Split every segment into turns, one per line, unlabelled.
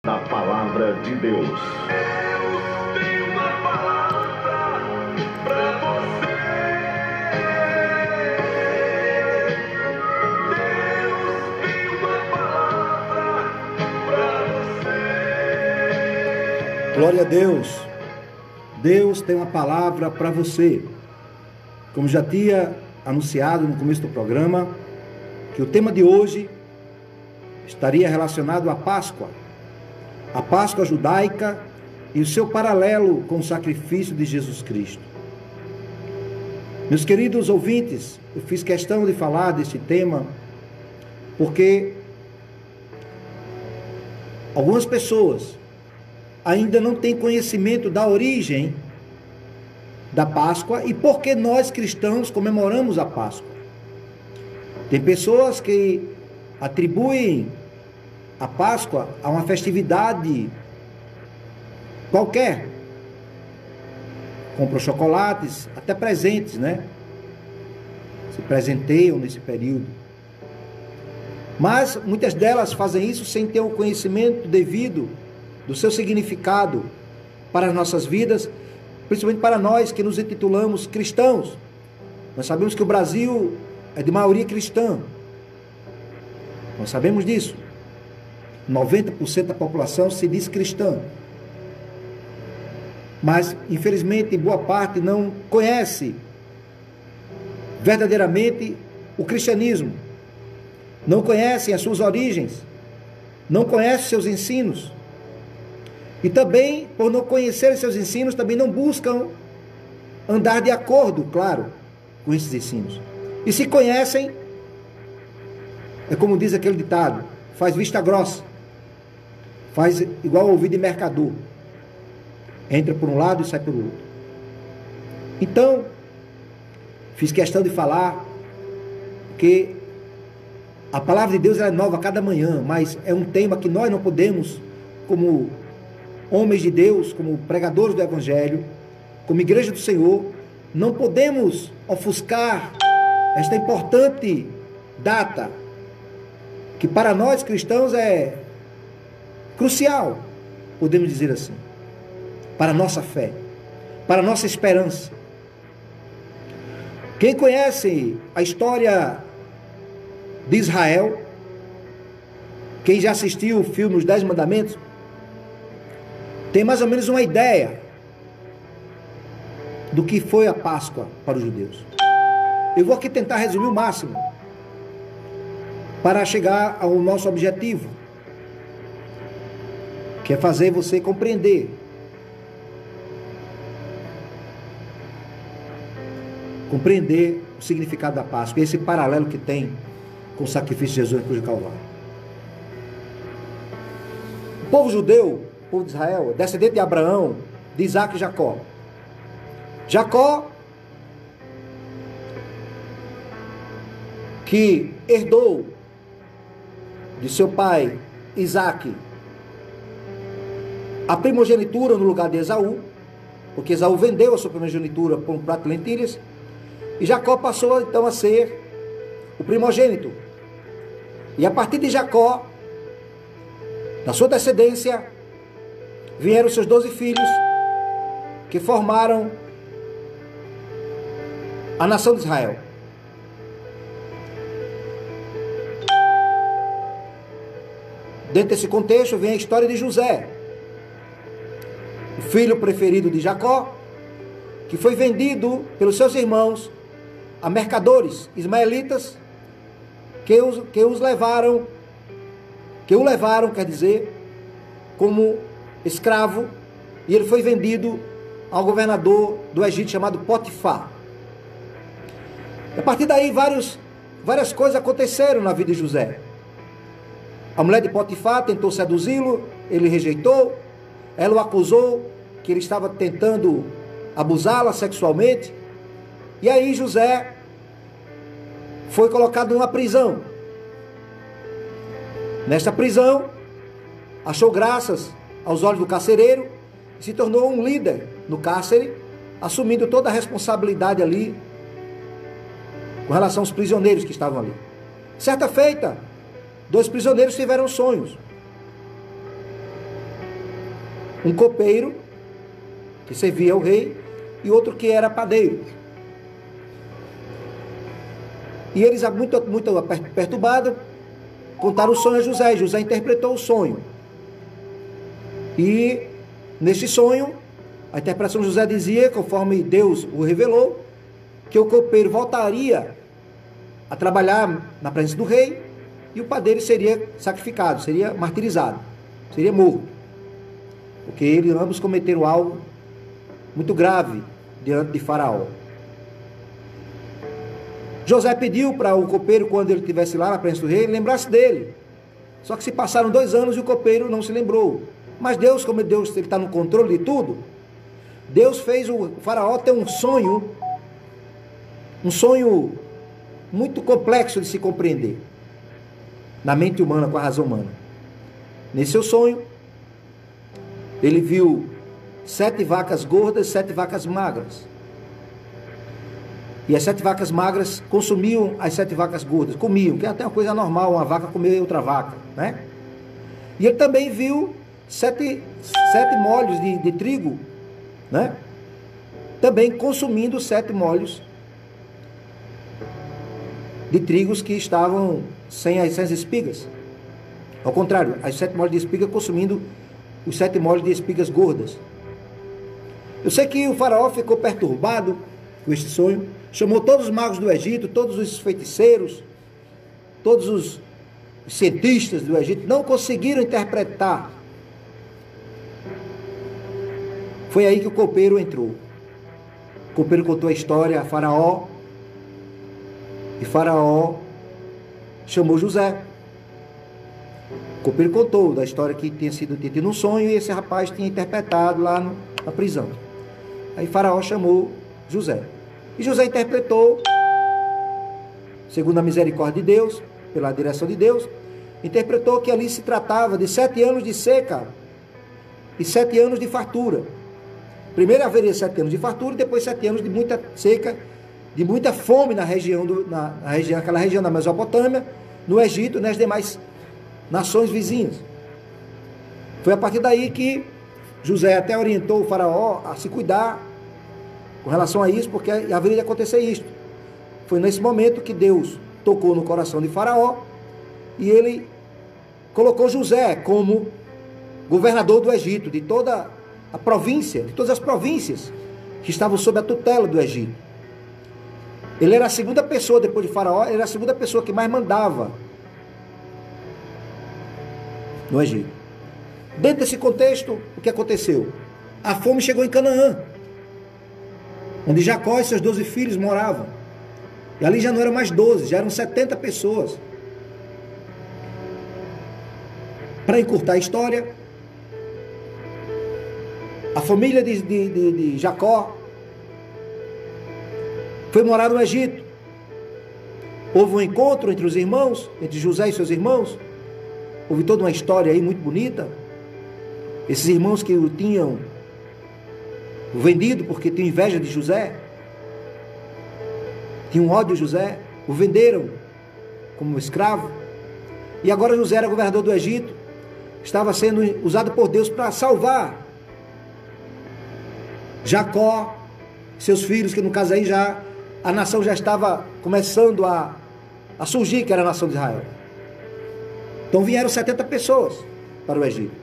da Palavra de Deus.
Deus tem uma palavra para você. Deus tem uma palavra para você.
Glória a Deus. Deus tem uma palavra para você. Como já tinha anunciado no começo do programa, que o tema de hoje estaria relacionado à Páscoa. A Páscoa judaica e o seu paralelo com o sacrifício de Jesus Cristo. Meus queridos ouvintes, eu fiz questão de falar deste tema porque algumas pessoas ainda não têm conhecimento da origem da Páscoa e por que nós cristãos comemoramos a Páscoa. Tem pessoas que atribuem a Páscoa a uma festividade qualquer. Compram chocolates, até presentes, né? Se presenteiam nesse período. Mas muitas delas fazem isso sem ter o conhecimento devido do seu significado para as nossas vidas, principalmente para nós que nos intitulamos cristãos. Nós sabemos que o Brasil é de maioria cristã. Nós sabemos disso. 90% da população se diz cristã. Mas, infelizmente, boa parte não conhece verdadeiramente o cristianismo. Não conhecem as suas origens. Não conhecem seus ensinos. E também, por não conhecerem seus ensinos, também não buscam andar de acordo, claro, com esses ensinos. E se conhecem, é como diz aquele ditado, faz vista grossa. Faz igual ouvido de mercador. Entra por um lado e sai pelo outro. Então, fiz questão de falar que a palavra de Deus é nova a cada manhã, mas é um tema que nós não podemos, como homens de Deus, como pregadores do Evangelho, como igreja do Senhor, não podemos ofuscar esta importante data, que para nós cristãos é crucial, podemos dizer assim, para a nossa fé, para a nossa esperança. Quem conhece a história de Israel, quem já assistiu o filme Os 10 Mandamentos, tem mais ou menos uma ideia do que foi a Páscoa para os judeus. Eu vou aqui tentar resumir o máximo para chegar ao nosso objetivo, que é fazer você compreender o significado da Páscoa, esse paralelo que tem com o sacrifício de Jesus na cruz do Calvário. O povo judeu, o povo de Israel, descendente de Abraão, de Isaac e Jacó. Jacó, que herdou de seu pai Isaac a primogenitura no lugar de Esaú, porque Esaú vendeu a sua primogenitura por um prato de lentilhas, e Jacó passou então a ser o primogênito. E a partir de Jacó, da sua descendência, vieram seus 12 filhos, que formaram a nação de Israel. Dentro desse contexto vem a história de José, o filho preferido de Jacó, que foi vendido pelos seus irmãos a mercadores ismaelitas, que o levaram, quer dizer, como escravo, e ele foi vendido ao governador do Egito chamado Potifar. A partir daí várias coisas aconteceram na vida de José. A mulher de Potifar tentou seduzi-lo, ele rejeitou, ela o acusou que ele estava tentando abusá-la sexualmente, e aí José foi colocado numa prisão. Nesta prisão, achou graças aos olhos do carcereiro e se tornou um líder no cárcere, assumindo toda a responsabilidade ali com relação aos prisioneiros que estavam ali. Certa feita, 2 prisioneiros tiveram sonhos. um copeiro, que servia ao rei, e outro que era padeiro. E eles, muito perturbados, contaram o sonho a José. José interpretou o sonho. E neste sonho, a interpretação de José dizia, conforme Deus o revelou, que o copeiro voltaria a trabalhar na presença do rei e o padeiro seria sacrificado, seria martirizado, seria morto. Porque eles ambos cometeram algo muito grave diante de Faraó. José pediu para o copeiro, quando ele estivesse lá na presença do rei, lembrasse dele. Só que se passaram 2 anos e o copeiro não se lembrou. Mas Deus, como Deus está no controle de tudo, Deus fez o Faraó ter um sonho muito complexo de se compreender na mente humana, com a razão humana. Nesse seu sonho, ele viu 7 vacas gordas, 7 vacas magras. E as 7 vacas magras consumiam as 7 vacas gordas, comiam, que é até uma coisa normal, uma vaca comer outra vaca, né? E ele também viu 7 molhos de trigo, né? Também consumindo 7 molhos de trigos que estavam sem as espigas. Ao contrário, as 7 molhos de espiga consumindo os 7 molhos de espigas gordas. Eu sei que o faraó ficou perturbado com este sonho, chamou todos os magos do Egito, todos os feiticeiros, todos os cientistas do Egito, não conseguiram interpretar. Foi aí que o copeiro entrou. O copeiro contou a história a Faraó, e Faraó chamou José. O copeiro contou da história que tinha tido um sonho, e esse rapaz tinha interpretado lá na prisão. Aí Faraó chamou José. E José interpretou, segundo a misericórdia de Deus, pela direção de Deus, interpretou que ali se tratava de 7 anos de seca e 7 anos de fartura. Primeiro haveria 7 anos de fartura e depois 7 anos de muita seca, de muita fome na região, aquela região da Mesopotâmia, no Egito e nas demais nações vizinhas. Foi a partir daí que José até orientou o faraó a se cuidar com relação a isso, porque haveria de acontecer isto. Foi nesse momento que Deus tocou no coração de Faraó e ele colocou José como governador do Egito, de toda a província, de todas as províncias que estavam sob a tutela do Egito. Ele era a segunda pessoa, depois de Faraó, ele era a segunda pessoa que mais mandava no Egito. Dentro desse contexto, o que aconteceu? A fome chegou em Canaã, onde Jacó e seus 12 filhos moravam. E ali já não eram mais 12, já eram 70 pessoas. Para encurtar a história, a família de Jacó foi morar no Egito. Houve um encontro entre os irmãos, entre José e seus irmãos. Houve toda uma história aí muito bonita. Esses irmãos que o tinham vendido porque tinham inveja de José, tinham ódio de José, o venderam como escravo. E agora José era governador do Egito, estava sendo usado por Deus para salvar Jacó, seus filhos, que no caso aí já a nação já estava começando a surgir, que era a nação de Israel. Então vieram 70 pessoas para o Egito.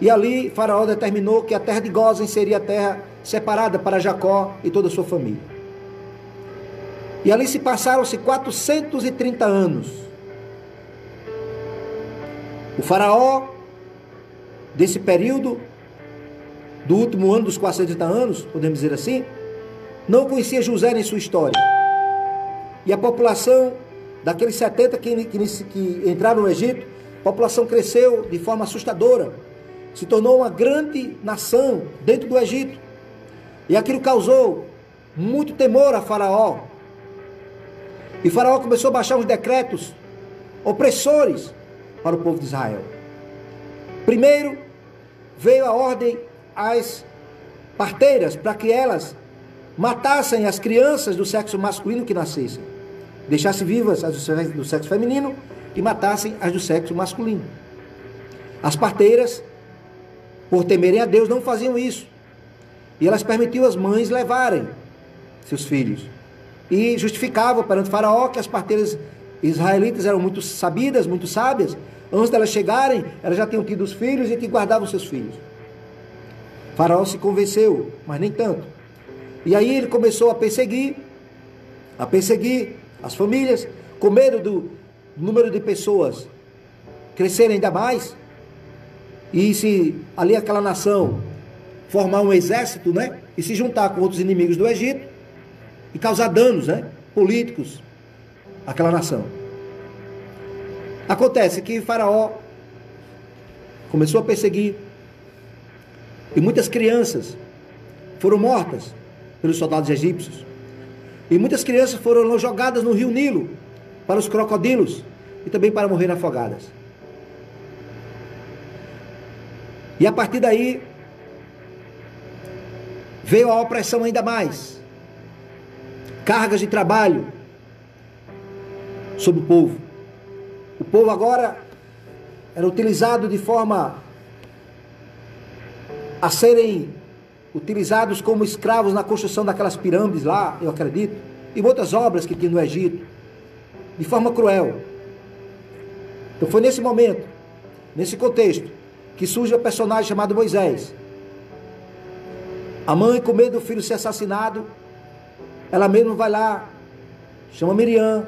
E ali Faraó determinou que a terra de Gósen seria a terra separada para Jacó e toda a sua família. E ali se passaram-se 430 anos. O faraó, desse período, do último ano dos 430 anos, podemos dizer assim, não conhecia José nem sua história. E a população daqueles 70 que entraram no Egito, a população cresceu de forma assustadora. Se tornou uma grande nação dentro do Egito. E aquilo causou muito temor a Faraó. E Faraó começou a baixar uns decretos opressores para o povo de Israel. Primeiro, veio a ordem às parteiras para que elas matassem as crianças do sexo masculino que nascessem. Deixassem vivas as do sexo feminino e matassem as do sexo masculino. As parteiras por temerem a Deus, não faziam isso. E elas permitiam as mães levarem seus filhos. E justificavam perante Faraó que as parteiras israelitas eram muito sabidas, muito sábias. Antes delas chegarem, elas já tinham tido os filhos e que guardavam seus filhos. Faraó se convenceu, mas nem tanto. E aí ele começou a perseguir as famílias, com medo do número de pessoas crescerem ainda mais. E se ali aquela nação formar um exército, né? E se juntar com outros inimigos do Egito e causar danos, né? Políticos àquela nação. Acontece que Faraó começou a perseguir e muitas crianças foram mortas pelos soldados egípcios. E muitas crianças foram jogadas no rio Nilo para os crocodilos e também para morrer afogadas. E a partir daí veio a opressão ainda mais. Cargas de trabalho sobre o povo. O povo agora era utilizado de forma a serem utilizados como escravos na construção daquelas pirâmides lá, eu acredito, e outras obras que tinha no Egito, de forma cruel. Então foi nesse momento, nesse contexto, que surge o personagem chamado Moisés. A mãe, com medo do filho ser assassinado, ela mesma vai lá, chama Miriam,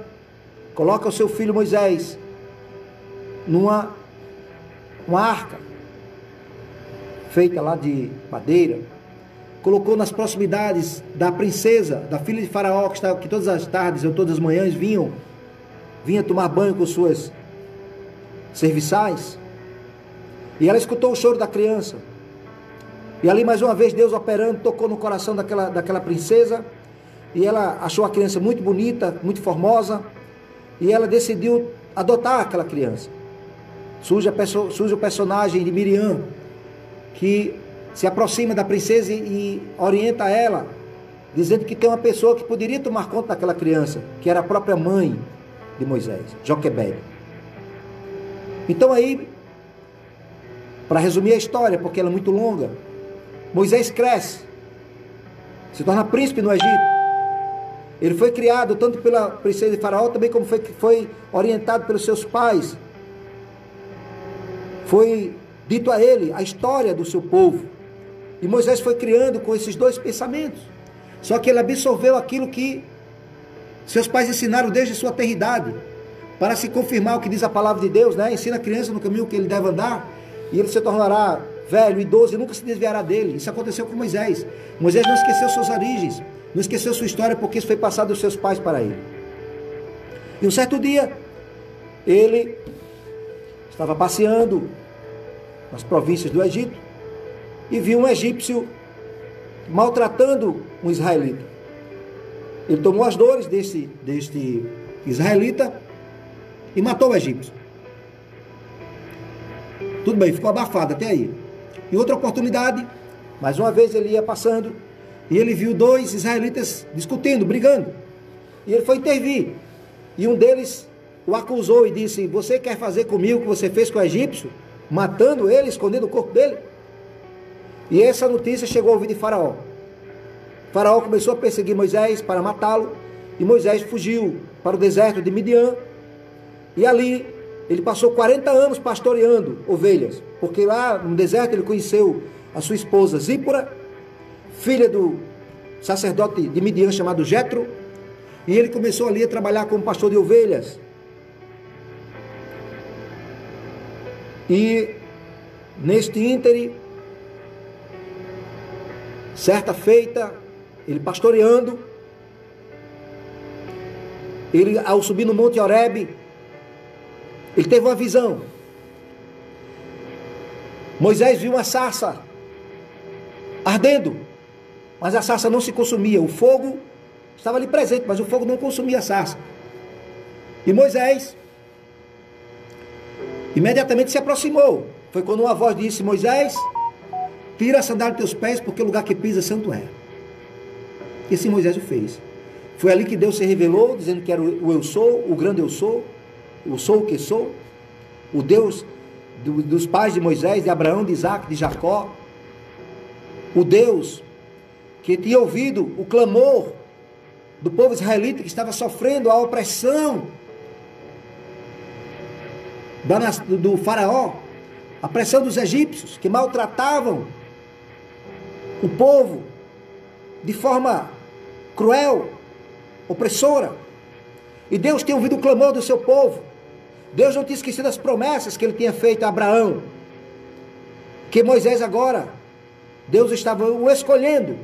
coloca o seu filho Moisés numa arca feita lá de madeira, colocou nas proximidades da princesa, da filha de Faraó, que todas as tardes ou todas as manhãs vinha tomar banho com suas serviçais, e ela escutou o choro da criança, e ali mais uma vez Deus operando, tocou no coração daquela princesa, e ela achou a criança muito bonita, muito formosa, e ela decidiu adotar aquela criança. Surge o personagem de Miriam, que se aproxima da princesa e orienta ela, dizendo que tem uma pessoa que poderia tomar conta daquela criança, que era a própria mãe de Moisés, Joquebede. Então aí, para resumir a história, porque ela é muito longa, Moisés cresce, se torna príncipe no Egito. Ele foi criado tanto pela princesa de Faraó, também como foi orientado pelos seus pais. Foi dito a ele a história do seu povo. E Moisés foi criando com esses dois pensamentos. Só que ele absorveu aquilo que seus pais ensinaram desde sua tenridade, para se confirmar o que diz a palavra de Deus, né? Ensina a criança no caminho que ele deve andar, e ele se tornará velho, idoso, e nunca se desviará dele. Isso aconteceu com Moisés. Moisés não esqueceu suas origens, não esqueceu sua história, porque isso foi passado dos seus pais para ele. E um certo dia, ele estava passeando nas províncias do Egito e viu um egípcio maltratando um israelita. Ele tomou as dores deste israelita e matou o egípcio. Tudo bem, ficou abafado até aí. Em outra oportunidade, mais uma vez ele ia passando e ele viu dois israelitas discutindo, brigando. E ele foi intervir. E um deles o acusou e disse: você quer fazer comigo o que você fez com o egípcio? Matando ele, escondendo o corpo dele? E essa notícia chegou ao ouvido de Faraó. Faraó começou a perseguir Moisés para matá-lo. E Moisés fugiu para o deserto de Midian. E ali ele passou 40 anos pastoreando ovelhas. Porque lá no deserto ele conheceu a sua esposa Zípora, filha do sacerdote de Midian chamado Jetro. E ele começou ali a trabalhar como pastor de ovelhas. E neste íntere, certa feita, ele pastoreando, ele ao subir no Monte Horebe, ele teve uma visão. Moisés viu uma sarça ardendo, mas a sarça não se consumia. O fogo estava ali presente, mas o fogo não consumia a sarça. E Moisés imediatamente se aproximou. Foi quando uma voz disse: Moisés, tira a sandália dos teus pés, porque o lugar que pisa santo é. E assim Moisés o fez. Foi ali que Deus se revelou, dizendo que era o eu sou, o grande eu sou o que sou, o Deus dos pais de Moisés, de Abraão, de Isaac, de Jacó. O Deus que tinha ouvido o clamor do povo israelita que estava sofrendo a opressão do faraó, a pressão dos egípcios que maltratavam o povo de forma cruel, opressora. E Deus tinha ouvido o clamor do seu povo. Deus não tinha esquecido as promessas que ele tinha feito a Abraão, que Moisés agora, Deus estava o escolhendo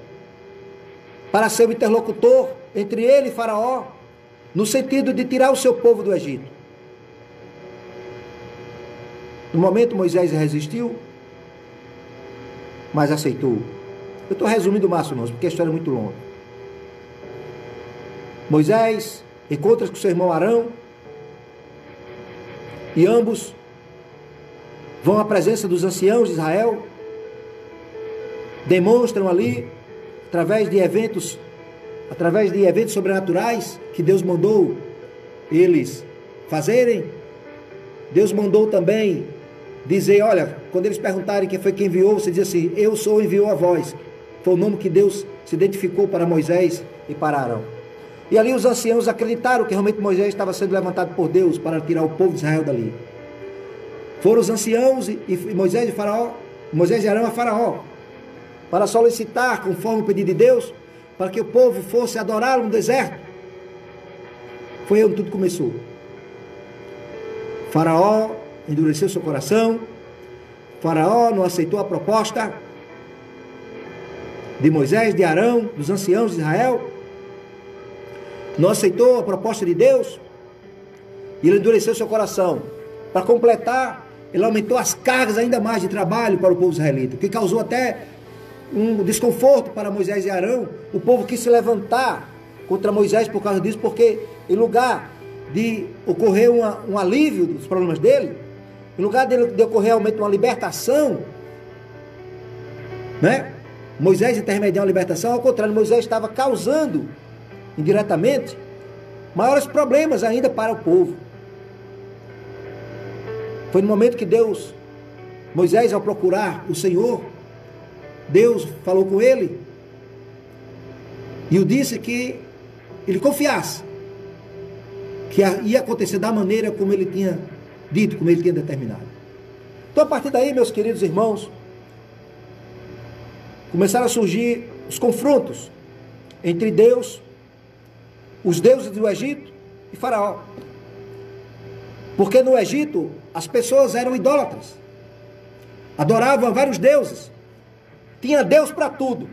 para ser o interlocutor entre ele e Faraó, no sentido de tirar o seu povo do Egito. No momento Moisés resistiu, mas aceitou. Eu estou resumindo o máximo, irmãos, porque a história é muito longa. Moisés encontra-se com seu irmão Arão, e ambos vão à presença dos anciãos de Israel, demonstram ali, através de eventos sobrenaturais que Deus mandou eles fazerem. Deus mandou também dizer, olha, quando eles perguntarem quem foi que enviou, você diz assim, eu sou, enviou a vós. Foi o nome que Deus se identificou para Moisés e para Arão. E ali os anciãos acreditaram que realmente Moisés estava sendo levantado por Deus para tirar o povo de Israel dali. Foram os anciãos e Moisés e Arão a Faraó, para solicitar, conforme o pedido de Deus, para que o povo fosse adorá-lo no deserto. Foi onde tudo começou. Faraó endureceu seu coração. Faraó não aceitou a proposta de Moisés, de Arão, dos anciãos de Israel. Não aceitou a proposta de Deus. E ele endureceu seu coração. Para completar, ele aumentou as cargas ainda mais de trabalho para o povo israelita, o que causou até um desconforto para Moisés e Arão. O povo quis se levantar contra Moisés por causa disso, porque em lugar de ocorrer um alívio dos problemas dele, em lugar de ocorrer realmente uma libertação, né? Moisés intermediar uma libertação, ao contrário, Moisés estava causando indiretamente maiores problemas ainda para o povo. Foi no momento que Moisés, ao procurar o Senhor, Deus falou com ele e o disse que ele confiasse que ia acontecer da maneira como ele tinha dito, como ele tinha determinado. Então, a partir daí, meus queridos irmãos, começaram a surgir os confrontos entre Deus, os deuses do Egito e Faraó. Porque no Egito as pessoas eram idólatras, adoravam a vários deuses. Tinha Deus para tudo.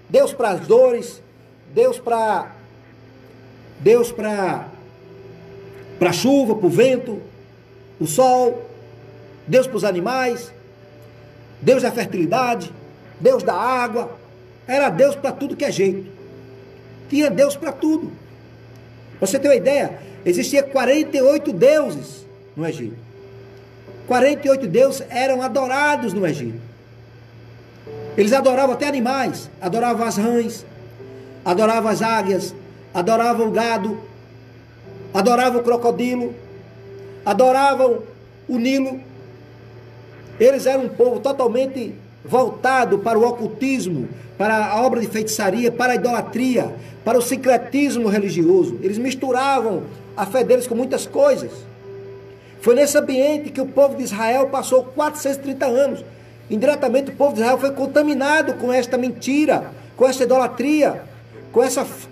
Deus para as dores, Deus para a chuva, para o vento, o sol, Deus para os animais, Deus da fertilidade, Deus da água. Era Deus para tudo que é jeito. Tinha Deus para tudo. Para você ter uma ideia, existia 48 deuses no Egito. 48 deuses eram adorados no Egito. Eles adoravam até animais, adoravam as rãs, adoravam as águias, adoravam o gado, adoravam o crocodilo, adoravam o Nilo. Eles eram um povo totalmente voltado para o ocultismo, para a obra de feitiçaria, para a idolatria, para o sincretismo religioso. Eles misturavam a fé deles com muitas coisas. Foi nesse ambiente que o povo de Israel passou 430 anos. Indiretamente o povo de Israel foi contaminado com esta mentira, com esta idolatria, com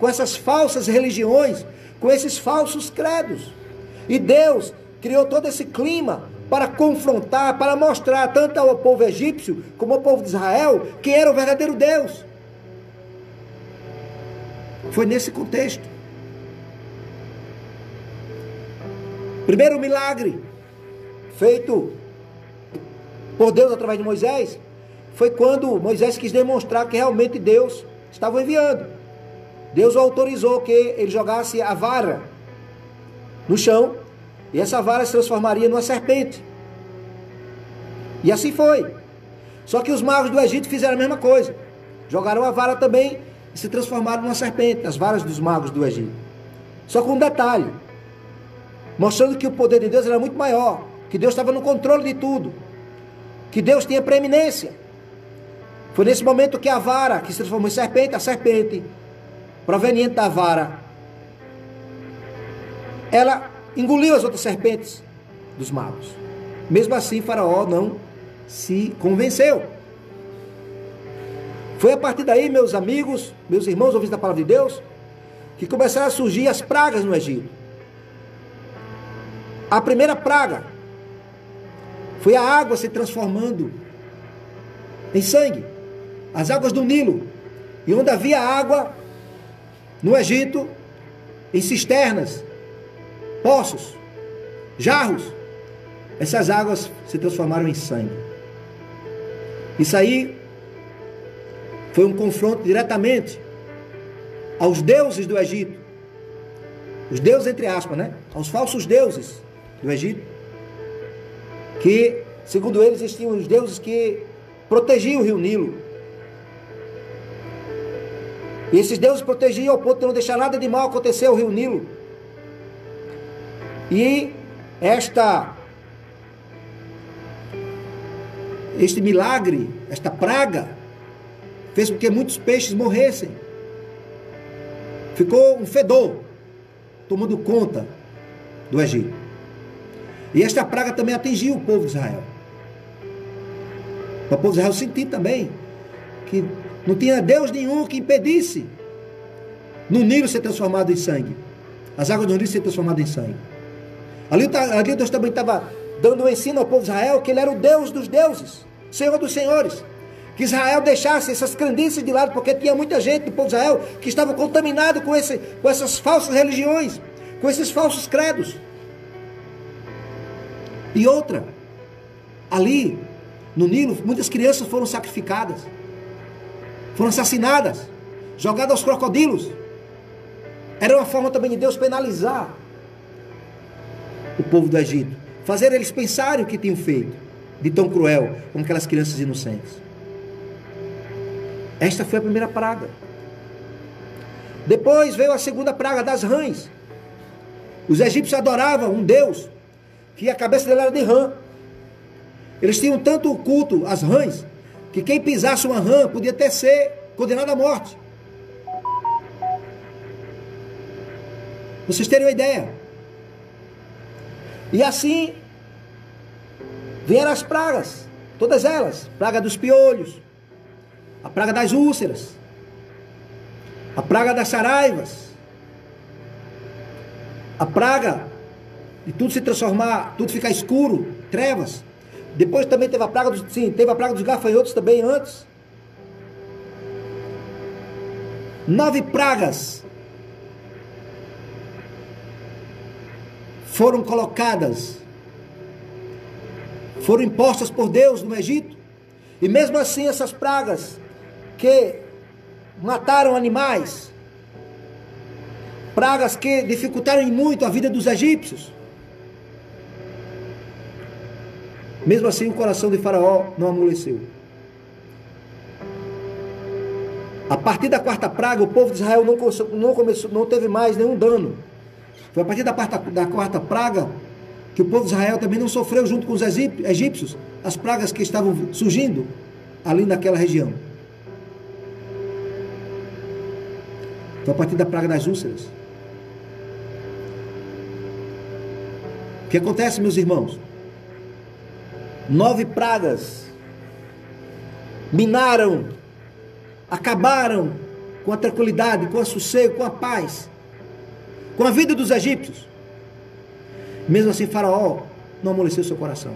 essas falsas religiões, com esses falsos credos. E Deus criou todo esse clima para confrontar, para mostrar tanto ao povo egípcio como ao povo de Israel quem era o verdadeiro Deus. Foi nesse contexto. Primeiro milagre feito por Deus através de Moisés foi quando Moisés quis demonstrar que realmente Deus estava enviando. Deus o autorizou que ele jogasse a vara no chão e essa vara se transformaria numa serpente. E assim foi. Só que os magos do Egito fizeram a mesma coisa. Jogaram a vara também e se transformaram numa serpente, as varas dos magos do Egito. Só com um detalhe, mostrando que o poder de Deus era muito maior, que Deus estava no controle de tudo. que Deus tinha preeminência. Foi nesse momento que a vara, que se transformou em serpente, a serpente, proveniente da vara, ela engoliu as outras serpentes dos magos. Mesmo assim, Faraó não se convenceu. Foi a partir daí, meus amigos, meus irmãos, ouvintes da palavra de Deus, que começaram a surgir as pragas no Egito. A primeira praga foi a água se transformando em sangue. As águas do Nilo. E onde havia água no Egito, em cisternas, poços, jarros, essas águas se transformaram em sangue. Isso aí foi um confronto diretamente aos deuses do Egito. Os deuses entre aspas, né? Aos falsos deuses do Egito. Que, segundo eles, existiam os deuses que protegiam o rio Nilo. E esses deuses protegiam ao ponto de não deixar nada de mal acontecer ao rio Nilo. E este milagre, esta praga, fez com que muitos peixes morressem. Ficou um fedor tomando conta do Egito. E esta praga também atingiu o povo de Israel. Para o povo de Israel sentir também que não tinha Deus nenhum que impedisse no Nilo ser transformado em sangue. As águas do Nilo ser transformadas em sangue. Ali Deus também estava dando um ensino ao povo de Israel que ele era o Deus dos deuses, Senhor dos senhores. Que Israel deixasse essas crendices de lado, porque tinha muita gente do povo de Israel que estava contaminado com essas falsas religiões, com esses falsos credos. E outra, ali no Nilo, muitas crianças foram sacrificadas, foram assassinadas, jogadas aos crocodilos. Era uma forma também de Deus penalizar o povo do Egito, fazer eles pensarem o que tinham feito de tão cruel com aquelas crianças inocentes. Esta foi a primeira praga. Depois veio a segunda praga, das rãs. Os egípcios adoravam um deus que a cabeça dele era de rã. Eles tinham tanto culto às rãs que quem pisasse uma rã podia até ser condenado à morte. Vocês terem uma ideia. E assim vieram as pragas, todas elas. Praga dos piolhos, a praga das úlceras, a praga das saraivas, a praga de tudo se transformar, tudo ficar escuro, trevas. Depois também teve a praga dos gafanhotos também antes. 9 pragas foram colocadas, foram impostas por Deus no Egito. E mesmo assim essas pragas que mataram animais, pragas que dificultaram muito a vida dos egípcios, mesmo assim o coração de Faraó não amoleceu. A partir da quarta praga, o povo de Israel não teve mais nenhum dano. Foi a partir da quarta praga que o povo de Israel também não sofreu junto com os egípcios as pragas que estavam surgindo ali naquela região. Foi a partir da praga das úlceras. O que acontece, meus irmãos? 9 pragas minaram, acabaram com a tranquilidade, com o sossego, com a paz, com a vida dos egípcios. Mesmo assim, Faraó não amoleceu seu coração.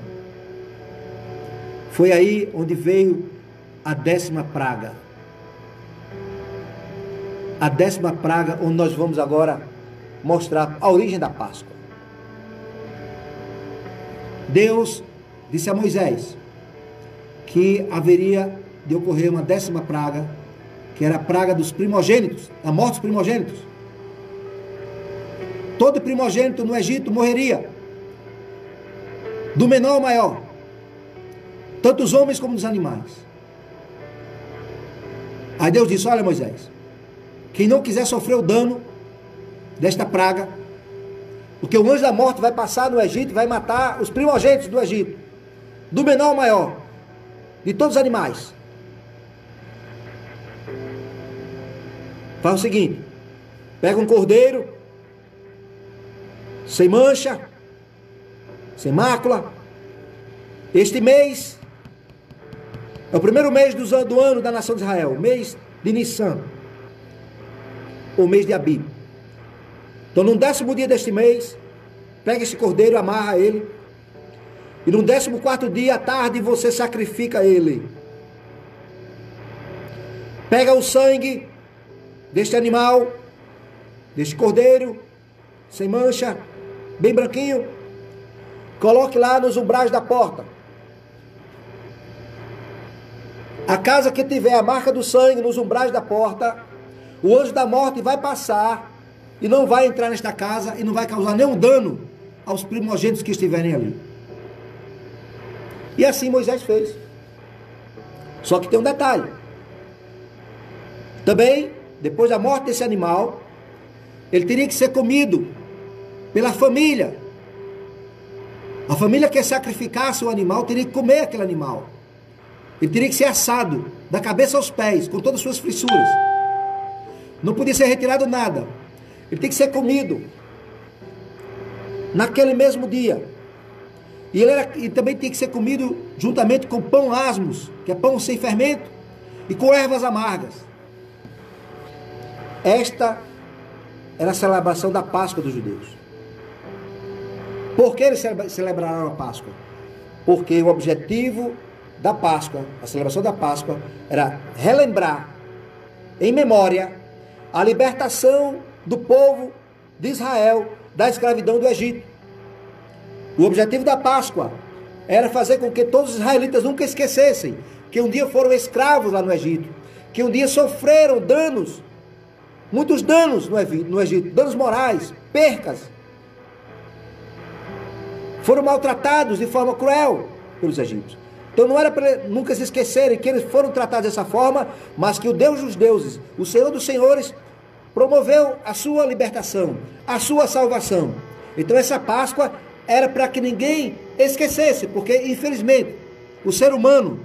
Foi aí onde veio a 10ª praga. A 10ª praga, onde nós vamos agora mostrar a origem da Páscoa. Deus disse a Moisés que haveria de ocorrer uma 10ª praga, que era a praga dos primogênitos, a morte dos primogênitos. Todo primogênito no Egito morreria, do menor ao maior, tanto os homens como os animais. Aí Deus disse: olha, Moisés, quem não quiser sofrer o dano desta praga, porque o anjo da morte vai passar no Egito e vai matar os primogênitos do Egito, do menor ao maior. de todos os animais. Faz o seguinte: pega um cordeiro, sem mancha, sem mácula. Este mês é o primeiro mês do ano da nação de Israel, o mês de Nissan, ou mês de Abib. Então, no 10º dia deste mês, pega esse cordeiro, amarra ele, e no 14º dia à tarde você sacrifica ele. Pega o sangue deste animal, deste cordeiro, sem mancha, bem branquinho, coloque lá nos umbrais da porta. A casa que tiver a marca do sangue nos umbrais da porta, o anjo da morte vai passar e não vai entrar nesta casa e não vai causar nenhum dano aos primogênitos que estiverem ali. E assim Moisés fez. Só que tem um detalhe. Também, depois da morte desse animal, ele teria que ser comido pela família. A família que sacrificasse o animal teria que comer aquele animal. Ele teria que ser assado, da cabeça aos pés, com todas as suas fissuras. Não podia ser retirado nada. Ele tem que ser comido naquele mesmo dia. E também tem que ser comido juntamente com pão asmos, que é pão sem fermento, e com ervas amargas. Esta era a celebração da Páscoa dos judeus. Por que eles celebraram a Páscoa? Porque o objetivo da Páscoa, a celebração da Páscoa, era relembrar, em memória, a libertação do povo de Israel da escravidão do Egito. O objetivo da Páscoa era fazer com que todos os israelitas nunca esquecessem que um dia foram escravos lá no Egito, que um dia sofreram danos, muitos danos no Egito, danos morais, percas. Foram maltratados de forma cruel pelos egípcios. Então não era para nunca se esquecerem que eles foram tratados dessa forma, mas que o Deus dos deuses, o Senhor dos senhores, promoveu a sua libertação, a sua salvação. Então essa Páscoa era para que ninguém esquecesse, porque infelizmente o ser humano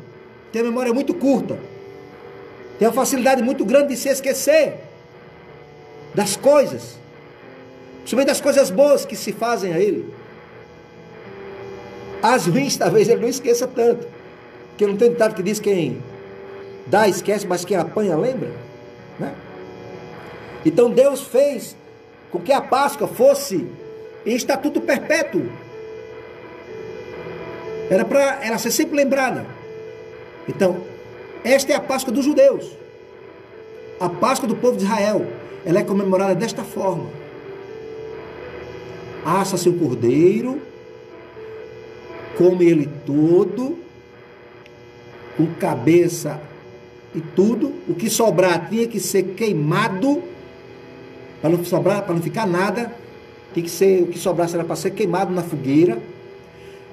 tem a memória muito curta, tem a facilidade muito grande de se esquecer das coisas, principalmente das coisas boas que se fazem a ele. As ruins talvez ele não esqueça tanto, porque não tem ditado que diz: quem dá esquece, mas quem apanha lembra, né? Então Deus fez com que a Páscoa fosse em estatuto perpétuo. Era para ela ser sempre lembrada. Então, esta é a Páscoa dos judeus. A Páscoa do povo de Israel, ela é comemorada desta forma: assa-se o cordeiro, come ele todo, com cabeça e tudo. O que sobrar tinha que ser queimado, para não sobrar, para não ficar nada. Tem que ser, o que sobrasse era para ser queimado na fogueira.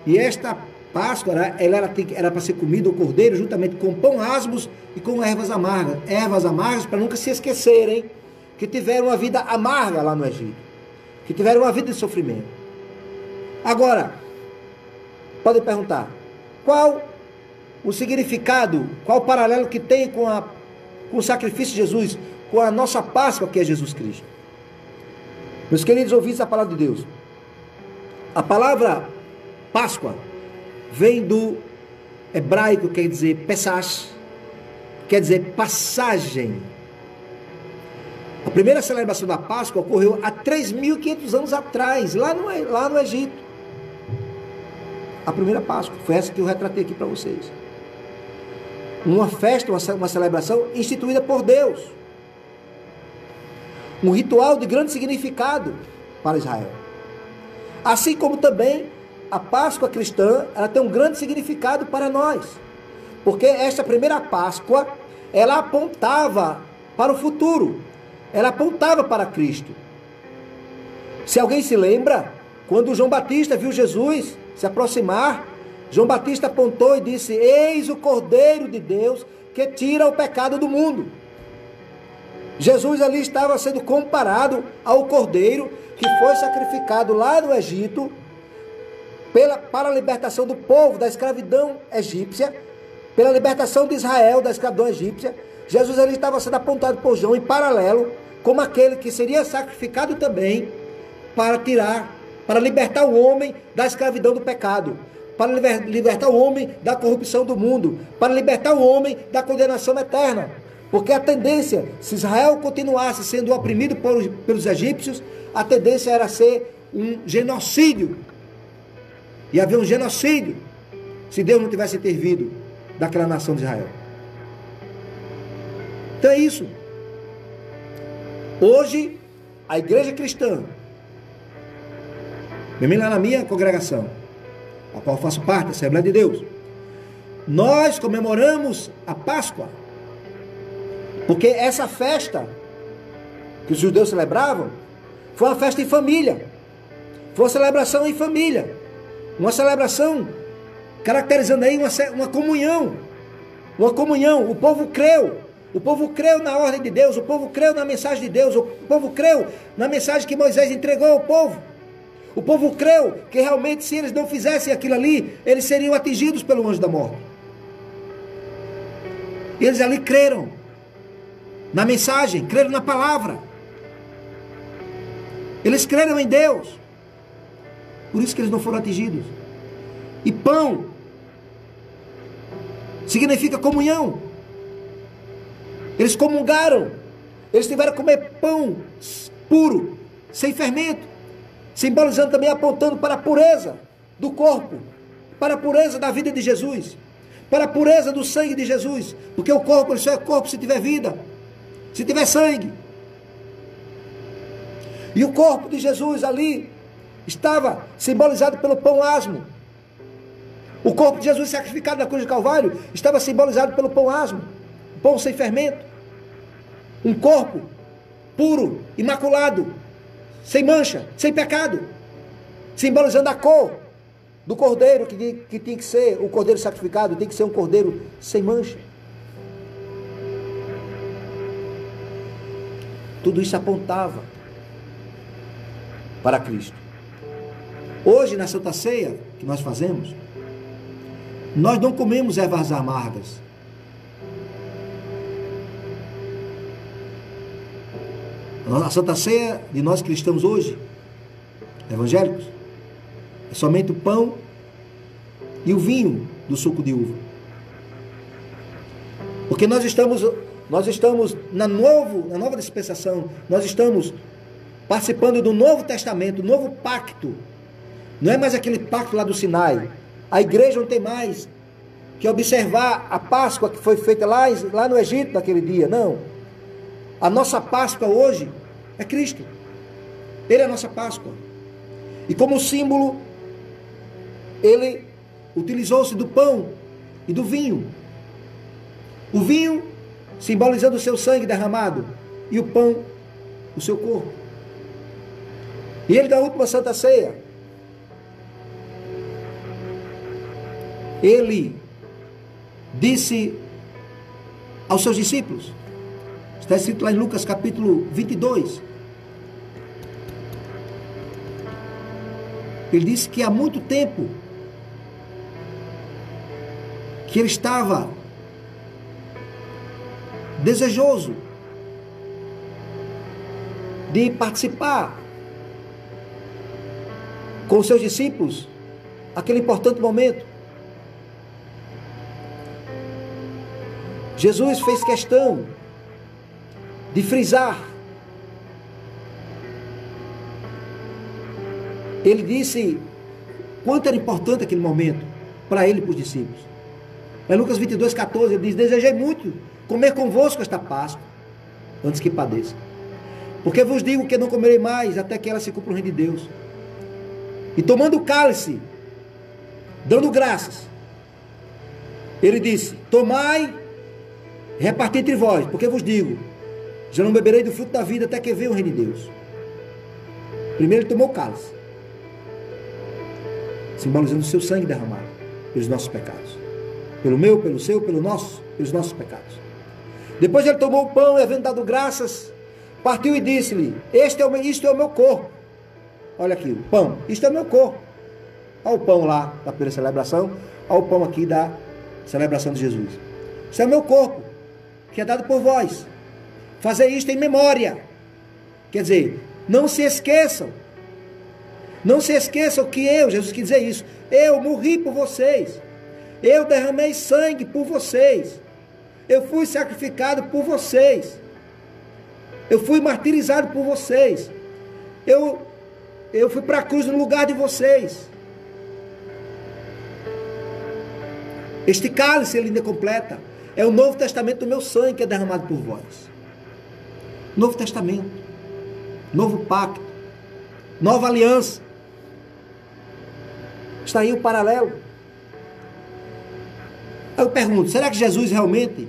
E esta Páscoa, era para ser comido o cordeiro juntamente com pão asmos e com ervas amargas. Ervas amargas para nunca se esquecerem que tiveram uma vida amarga lá no Egito, que tiveram uma vida de sofrimento. Agora, podem perguntar: qual o significado, qual o paralelo que tem com o sacrifício de Jesus, com a nossa Páscoa, que é Jesus Cristo? Meus queridos ouvintes da palavra de Deus, a palavra Páscoa vem do hebraico, quer dizer Pesach, quer dizer passagem. A primeira celebração da Páscoa ocorreu há 3.500 anos atrás, lá no Egito. A primeira Páscoa foi essa que eu retratei aqui para vocês. Uma festa, uma celebração instituída por Deus. Um ritual de grande significado para Israel. Assim como também a Páscoa cristã, ela tem um grande significado para nós. Porque esta primeira Páscoa, ela apontava para o futuro. Ela apontava para Cristo. Se alguém se lembra, quando João Batista viu Jesus se aproximar, João Batista apontou e disse: eis o Cordeiro de Deus que tira o pecado do mundo. Jesus ali estava sendo comparado ao Cordeiro que foi sacrificado lá no Egito para a libertação do povo da escravidão egípcia, pela libertação de Israel da escravidão egípcia, Jesus ele estava sendo apontado por João em paralelo como aquele que seria sacrificado também para libertar o homem da escravidão do pecado, para libertar o homem da corrupção do mundo, para libertar o homem da condenação eterna. Porque a tendência, se Israel continuasse sendo oprimido pelos egípcios, a tendência era ser um genocídio. E havia um genocídio se Deus não tivesse intervido daquela nação de Israel. Então é isso. Hoje, a igreja cristã, mesmo lá na minha congregação, a qual faço parte, da Assembleia de Deus, nós comemoramos a Páscoa, porque essa festa que os judeus celebravam foi uma festa em família, foi uma celebração em família, uma celebração caracterizando aí uma comunhão, o povo creu na ordem de Deus, o povo creu na mensagem de Deus, o povo creu na mensagem que Moisés entregou ao povo. O povo creu que realmente se eles não fizessem aquilo ali, eles seriam atingidos pelo anjo da morte. E eles ali creram na mensagem, creram na palavra. Eles creram em Deus. Por isso que eles não foram atingidos. E pão significa comunhão. Eles comungaram. Eles tiveram que comer pão puro, sem fermento, simbolizando também, apontando para a pureza do corpo, para a pureza da vida de Jesus, para a pureza do sangue de Jesus, porque o corpo só é corpo se tiver vida, se tiver sangue. E o corpo de Jesus ali estava simbolizado pelo pão asmo. O corpo de Jesus sacrificado na cruz de Calvário estava simbolizado pelo pão asmo, pão sem fermento. Um corpo puro, imaculado, sem mancha, sem pecado, simbolizando a cor do cordeiro que tinha que ser o cordeiro sacrificado, tem que ser um cordeiro sem mancha. Tudo isso apontava para Cristo. Hoje, na Santa Ceia que nós fazemos, nós não comemos ervas amargas. A Santa Ceia de nós cristãos hoje, evangélicos, é somente o pão e o vinho do suco de uva. Porque nós estamos na nova dispensação, nós estamos participando do Novo Testamento, do Novo Pacto. Não é mais aquele pacto lá do Sinai. A igreja não tem mais que observar a Páscoa que foi feita lá no Egito naquele dia, não. A nossa Páscoa hoje é Cristo. Ele é a nossa Páscoa. E como símbolo, ele utilizou-se do pão e do vinho. O vinho simbolizando o seu sangue derramado e o pão, o seu corpo. E ele, da última Santa Ceia, ele disse aos seus discípulos, está escrito lá em Lucas capítulo 22, ele disse que há muito tempo que ele estava desejoso de participar com os seus discípulos aquele importante momento. Jesus fez questão de frisar. Ele disse quanto era importante aquele momento para ele e para os discípulos. Em Lucas 22, 14, ele diz: desejei muito comer convosco esta Páscoa, antes que padeça. Porque vos digo que não comerei mais até que ela se cumpra o reino de Deus. E tomando o cálice, dando graças, ele disse: tomai, reparti entre vós, porque vos digo, já não beberei do fruto da vida até que venha o reino de Deus. Primeiro ele tomou o cálice, simbolizando o seu sangue derramado pelos nossos pecados, pelo meu, pelo seu, pelos nossos pecados. Depois ele tomou o pão e, havendo dado graças, partiu e disse-lhe: isto é o meu corpo. Olha aqui, o pão, isto é o meu corpo. Olha o pão lá da primeira celebração, olha o pão aqui da celebração de Jesus. Isso é o meu corpo, que é dado por vós. Fazer isto em memória. Quer dizer, não se esqueçam. Não se esqueçam que eu, Jesus quis dizer isso, eu morri por vocês. Eu derramei sangue por vocês. Eu fui sacrificado por vocês. Eu fui martirizado por vocês. Eu fui para a cruz no lugar de vocês. Este cálice, ele ainda completa. É o Novo Testamento do meu sangue que é derramado por vós. Novo Testamento. Novo pacto. Nova aliança. Está aí o paralelo. Eu pergunto, será que Jesus realmente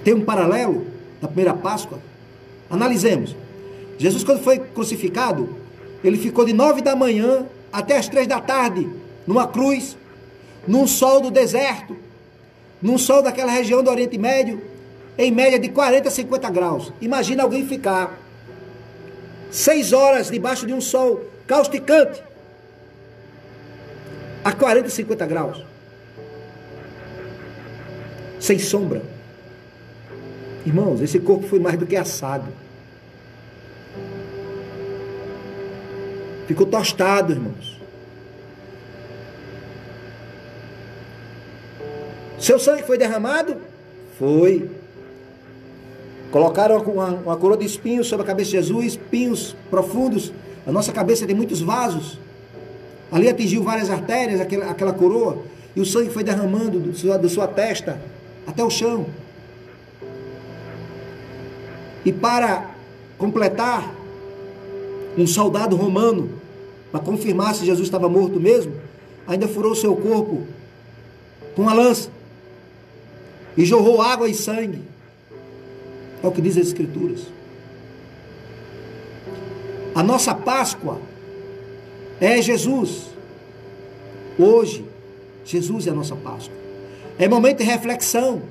tem um paralelo da primeira Páscoa? Analisemos. Jesus, quando foi crucificado, ele ficou de 9 da manhã até as 3 da tarde, numa cruz, num sol do deserto, num sol daquela região do Oriente Médio, em média de 40 a 50 graus. Imagina alguém ficar 6 horas debaixo de um sol causticante, a 40 a 50 graus, sem sombra. Irmãos, esse corpo foi mais do que assado. Ficou tostado, irmãos. Seu sangue foi derramado? Foi. Colocaram uma coroa de espinhos sobre a cabeça de Jesus, espinhos profundos. A nossa cabeça tem muitos vasos. Ali atingiu várias artérias, aquela coroa. E o sangue foi derramando da sua testa até o chão. E para completar, um soldado romano, para confirmar se Jesus estava morto mesmo, ainda furou seu corpo com uma lança e jorrou água e sangue. É o que diz as Escrituras. A nossa Páscoa é Jesus. Hoje, Jesus é a nossa Páscoa. É momento de reflexão.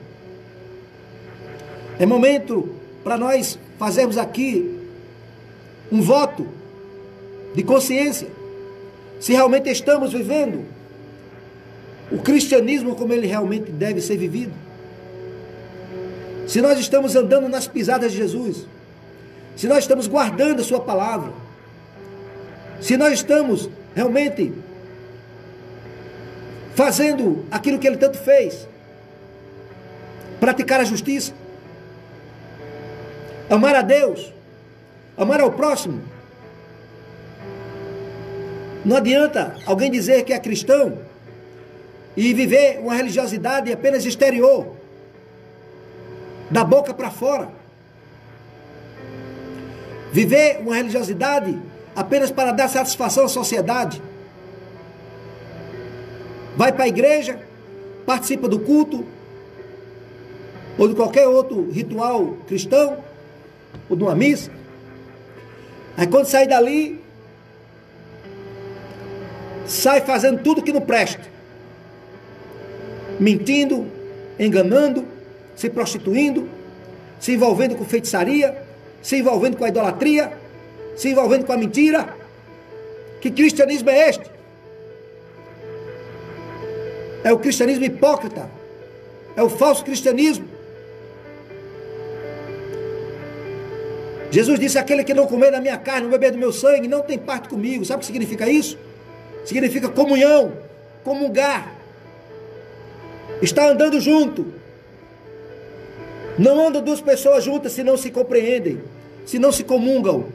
É momento para nós fazermos aqui um voto de consciência. Se realmente estamos vivendo o cristianismo como ele realmente deve ser vivido. Se nós estamos andando nas pisadas de Jesus. Se nós estamos guardando a sua palavra. Se nós estamos realmente fazendo aquilo que ele tanto fez. Praticar a justiça. Amar a Deus. Amar ao próximo. Não adianta alguém dizer que é cristão e viver uma religiosidade apenas exterior, da boca para fora. Viver uma religiosidade apenas para dar satisfação à sociedade. Vai para a igreja, participa do culto, ou de qualquer outro ritual cristão, ou de uma missa. Aí quando sai dali, sai fazendo tudo que não presta. Mentindo, enganando, se prostituindo, se envolvendo com feitiçaria, se envolvendo com a idolatria, se envolvendo com a mentira. Que cristianismo é este? É o cristianismo hipócrita. É o falso cristianismo. Jesus disse: aquele que não comer da minha carne, não beber do meu sangue, não tem parte comigo. Sabe o que significa isso? Significa comunhão, comungar. Está andando junto. Não andam duas pessoas juntas se não se compreendem, se não se comungam.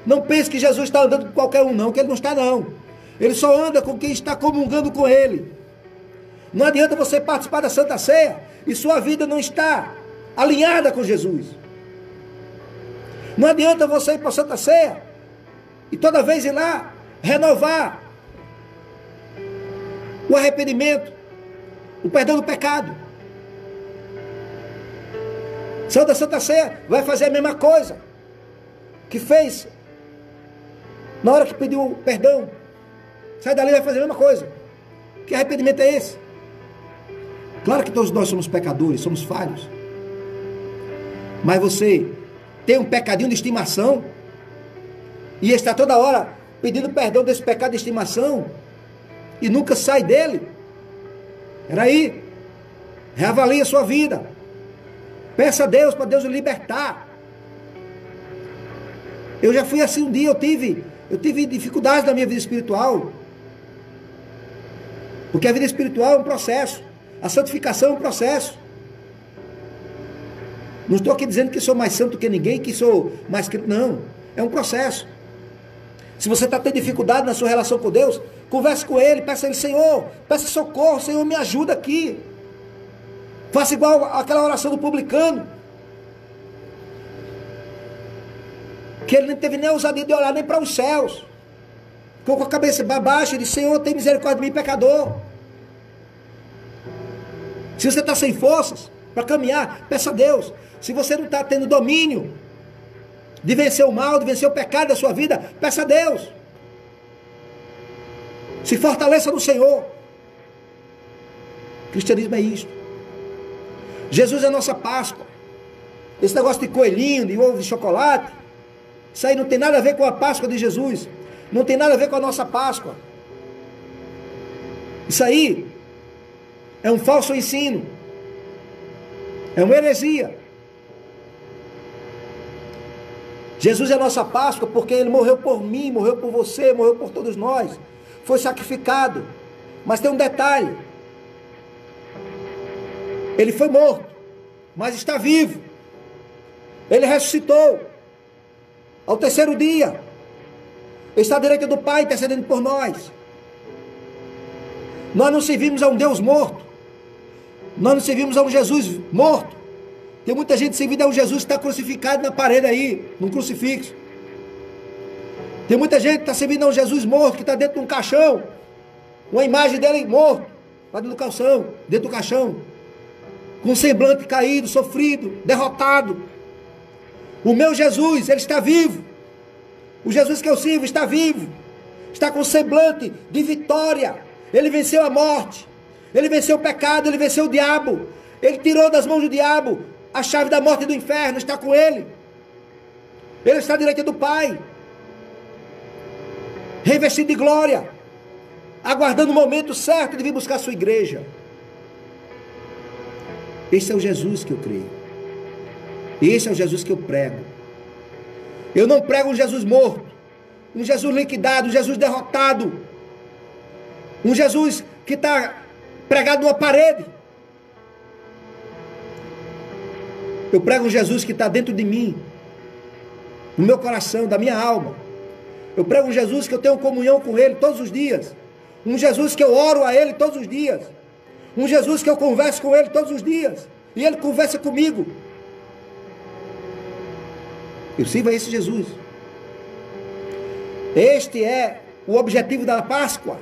Não pense que Jesus está andando com qualquer um, não, que ele não está, não. Ele só anda com quem está comungando com ele. Não adianta você participar da Santa Ceia e sua vida não está alinhada com Jesus. Não adianta você ir para a Santa Ceia e toda vez ir lá renovar o arrependimento, o perdão do pecado. Saiu da Santa Ceia, vai fazer a mesma coisa que fez na hora que pediu perdão. Sai dali e vai fazer a mesma coisa. Que arrependimento é esse? Claro que todos nós somos pecadores, somos falhos. Mas você tem um pecadinho de estimação e está toda hora pedindo perdão desse pecado de estimação e nunca sai dele. Espera aí. Reavalie a sua vida. Peça a Deus para Deus o libertar. Eu já fui assim um dia, eu tive dificuldades na minha vida espiritual. Porque a vida espiritual é um processo. A santificação é um processo. Não estou aqui dizendo que sou mais santo que ninguém, que sou mais... Não, é um processo. Se você está tendo dificuldade na sua relação com Deus, converse com Ele, peça a Ele, Senhor, peça socorro, Senhor, me ajuda aqui. Faça igual aquela oração do publicano, que ele não teve nem a ousadia de olhar nem para os céus. Ficou com a cabeça baixa e disse, Senhor, tem misericórdia de mim, pecador. Se você está sem forças para caminhar, peça a Deus. Se você não está tendo domínio de vencer o mal, de vencer o pecado da sua vida, peça a Deus. Se fortaleça no Senhor. O cristianismo é isto. Jesus é a nossa Páscoa. Esse negócio de coelhinho, de ovo de chocolate, isso aí não tem nada a ver com a Páscoa de Jesus. Não tem nada a ver com a nossa Páscoa. Isso aí é um falso ensino. É uma heresia. Jesus é a nossa Páscoa porque Ele morreu por mim, morreu por você, morreu por todos nós. Foi sacrificado. Mas tem um detalhe. Ele foi morto, mas está vivo. Ele ressuscitou. Ao terceiro dia, está à direita do Pai, intercedendo por nós. Nós não servimos a um Deus morto. Nós não servimos a um Jesus morto. Tem muita gente servindo a um Jesus que está crucificado na parede aí, num crucifixo. Tem muita gente que está servindo a um Jesus morto, que está dentro de um caixão. Uma imagem dele morto, lá dentro do calção, dentro do caixão. Com um semblante caído, sofrido, derrotado. O meu Jesus, ele está vivo. O Jesus que eu sirvo está vivo. Está com um semblante de vitória. Ele venceu a morte. Ele venceu o pecado, ele venceu o diabo. Ele tirou das mãos do diabo a chave da morte e do inferno. Está com ele. Ele está à direita do Pai. Revestido de glória. Aguardando o momento certo de vir buscar a sua igreja. Esse é o Jesus que eu creio. Esse é o Jesus que eu prego. Eu não prego um Jesus morto, um Jesus liquidado, um Jesus derrotado, um Jesus que está pregado numa parede. Eu prego um Jesus que está dentro de mim, no meu coração, da minha alma. Eu prego um Jesus que eu tenho comunhão com Ele todos os dias. Um Jesus que eu oro a Ele todos os dias. Um Jesus que eu converso com Ele todos os dias. E Ele conversa comigo. Eu sirvo a esse Jesus. Este é o objetivo da Páscoa.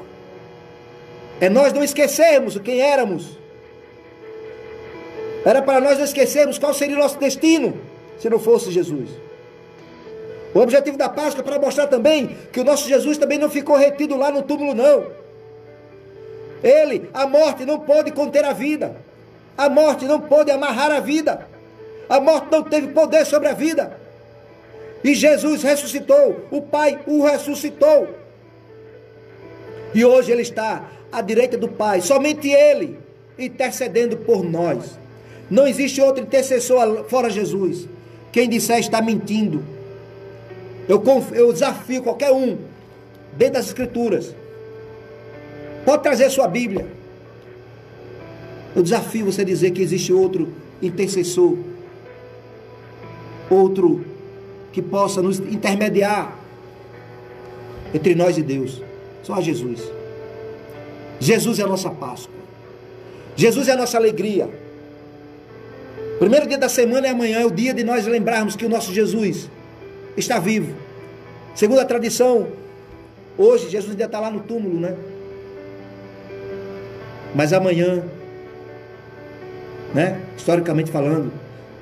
É nós não esquecermos quem éramos. Era para nós não esquecermos qual seria o nosso destino, se não fosse Jesus. O objetivo da Páscoa é para mostrar também que o nosso Jesus também não ficou retido lá no túmulo, não. Ele, a morte não pôde conter a vida. A morte não pôde amarrar a vida. A morte não teve poder sobre a vida. E Jesus ressuscitou. O Pai o ressuscitou. E hoje Ele está à direita do Pai. Somente Ele intercedendo por nós. Não existe outro intercessor fora Jesus. Quem disser está mentindo. Eu desafio qualquer um, dentro das Escrituras. Pode trazer sua Bíblia. Eu desafio você a dizer que existe outro intercessor. Outro que possa nos intermediar entre nós e Deus. Só Jesus. Jesus é a nossa Páscoa. Jesus é a nossa alegria. Primeiro dia da semana é amanhã, é o dia de nós lembrarmos que o nosso Jesus está vivo. Segundo a tradição, hoje Jesus ainda está lá no túmulo, né? Mas amanhã, né? Historicamente falando,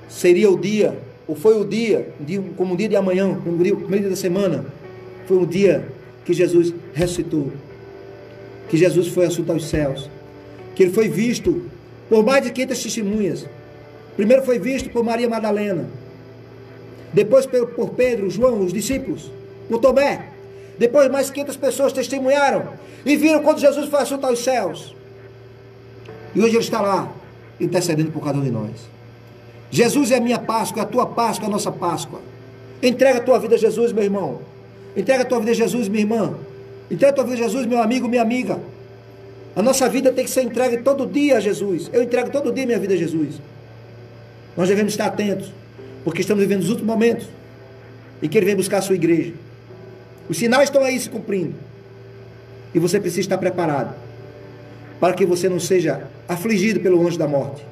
seria o dia, ou foi o dia, como um dia de amanhã, como o primeiro dia da semana, foi um dia que Jesus ressuscitou, que Jesus foi assunto aos céus, que Ele foi visto por mais de 500 testemunhas. Primeiro foi visto por Maria Madalena, depois por Pedro, João, os discípulos, por Tomé. Depois mais 500 pessoas testemunharam e viram quando Jesus foi assunto aos céus. E hoje Ele está lá, intercedendo por cada um de nós. Jesus é a minha Páscoa, é a tua Páscoa, é a nossa Páscoa. Entrega a tua vida a Jesus, meu irmão. Entrega a tua vida a Jesus, minha irmã. Entrega a tua vida a Jesus, meu amigo, minha amiga. A nossa vida tem que ser entregue todo dia a Jesus. Eu entrego todo dia minha vida a Jesus. Nós devemos estar atentos, porque estamos vivendo os últimos momentos em que Ele vem buscar a sua igreja. Os sinais estão aí se cumprindo. E você precisa estar preparado para que você não seja afligido pelo anjo da morte.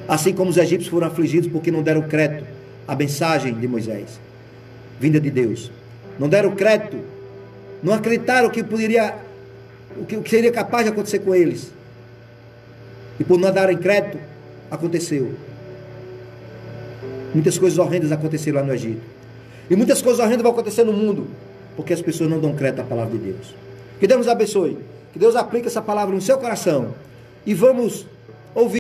Assim como os egípcios foram afligidos porque não deram crédito à mensagem de Moisés, vinda de Deus. Não deram crédito, não acreditaram que poderia, o que seria capaz de acontecer com eles. E por não darem crédito, aconteceu. Muitas coisas horrendas aconteceram lá no Egito. E muitas coisas horrendas vão acontecer no mundo, porque as pessoas não dão crédito à palavra de Deus. Que Deus nos abençoe. Que Deus aplique essa palavra no seu coração. E vamos ouvir.